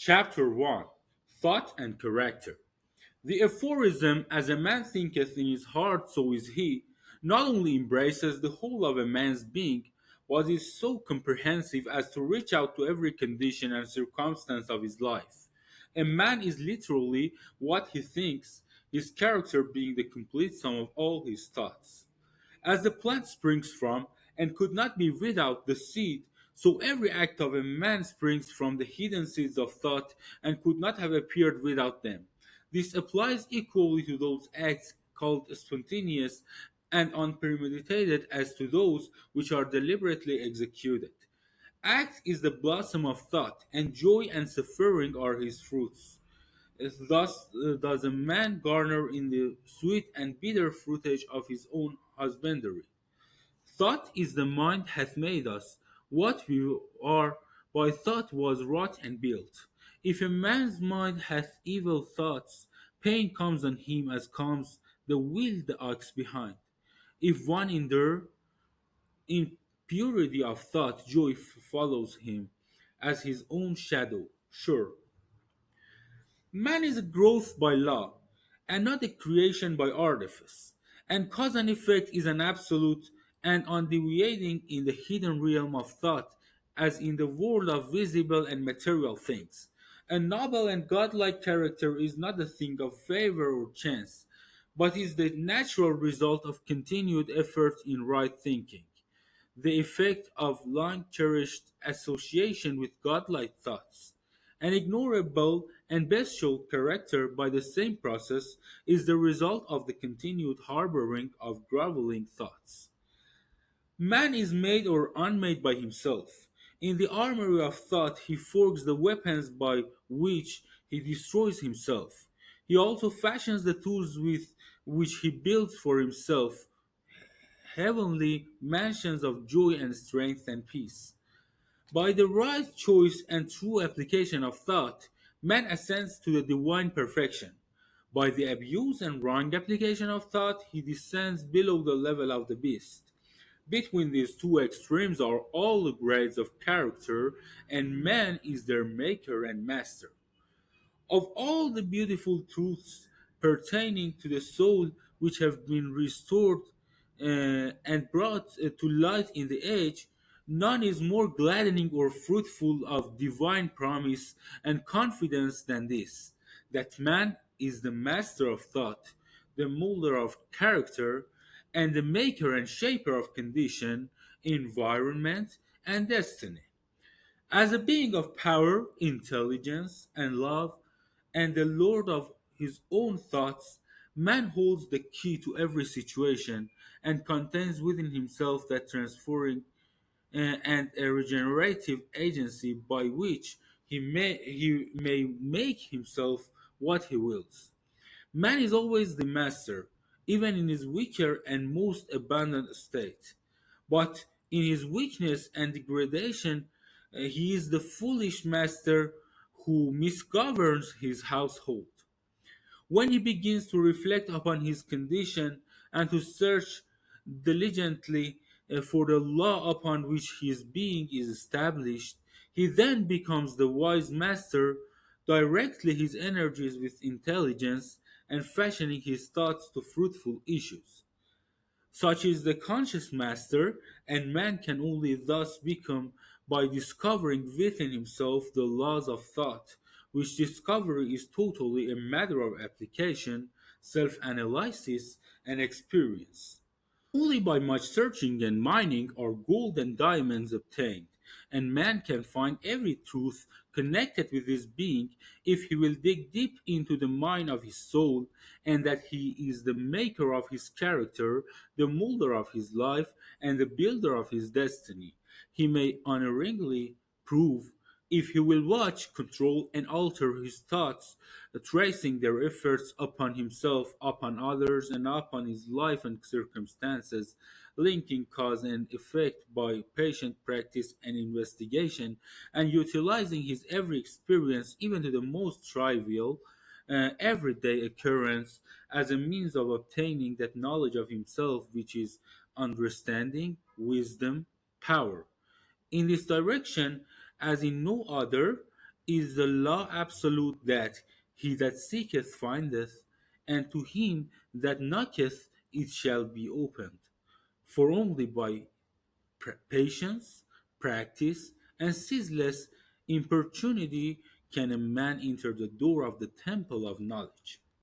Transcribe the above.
Chapter 1. Thought and Character. The aphorism, as a man thinketh in his heart, so is he, not only embraces the whole of a man's being, but is so comprehensive as to reach out to every condition and circumstance of his life. A man is literally what he thinks, his character being the complete sum of all his thoughts. As the plant springs from, and could not be without, the seed, so every act of a man springs from the hidden seeds of thought, and could not have appeared without them. This applies equally to those acts called spontaneous and unpremeditated as to those which are deliberately executed. Act is the blossom of thought, and joy and suffering are his fruits. Thus does a man garner in the sweet and bitter fruitage of his own husbandry. Thought is the mind hath made us. What we are by thought was wrought and built. If a man's mind hath evil thoughts, pain comes on him as comes the wheel the ox behind. If one endure in purity of thought, joy follows him as his own shadow. Sure, man is a growth by law, and not a creation by artifice, and cause and effect is an absolute and undeviating in the hidden realm of thought, as in the world of visible and material things. A noble and godlike character is not a thing of favor or chance, but is the natural result of continued effort in right thinking, the effect of long cherished association with godlike thoughts. An ignorable and bestial character, by the same process, is the result of the continued harboring of groveling thoughts. Man is made or unmade by himself. In the armory of thought, he forges the weapons by which he destroys himself. He also fashions the tools with which he builds for himself heavenly mansions of joy and strength and peace. By the right choice and true application of thought, man ascends to the divine perfection. By the abuse and wrong application of thought, he descends below the level of the beast. Between these two extremes are all the grades of character, and man is their maker and master. Of all the beautiful truths pertaining to the soul which have been restored and brought to light in the age, none is more gladdening or fruitful of divine promise and confidence than this, that man is the master of thought, the molder of character, and the maker and shaper of condition, environment, and destiny. As a being of power, intelligence, and love, and the lord of his own thoughts, man holds the key to every situation and contains within himself that transforming and a regenerative agency by which he may make himself what he wills. Man is always the master, even in his weaker and most abandoned state. But in his weakness and degradation, he is the foolish master who misgoverns his household. When he begins to reflect upon his condition and to search diligently for the law upon which his being is established, he then becomes the wise master, directly his energies with intelligence and fashioning his thoughts to fruitful issues. Such is the conscious master, and man can only thus become by discovering within himself the laws of thought, which discovery is totally a matter of application, self analysis, and experience. Only by much searching and mining are gold and diamonds obtained, and man can find every truth connected with his being if he will dig deep into the mine of his soul, and that he is the maker of his character, the molder of his life, and the builder of his destiny. He may unerringly prove if he will watch, control, and alter his thoughts, tracing their efforts upon himself, upon others, and upon his life and circumstances, linking cause and effect by patient practice and investigation, and utilizing his every experience, even to the most trivial, everyday occurrence, as a means of obtaining that knowledge of himself which is understanding, wisdom, power. In this direction, as in no other, is the law absolute that he that seeketh findeth, and to him that knocketh it shall be opened. For only by patience, practice, and ceaseless importunity can a man enter the door of the temple of knowledge.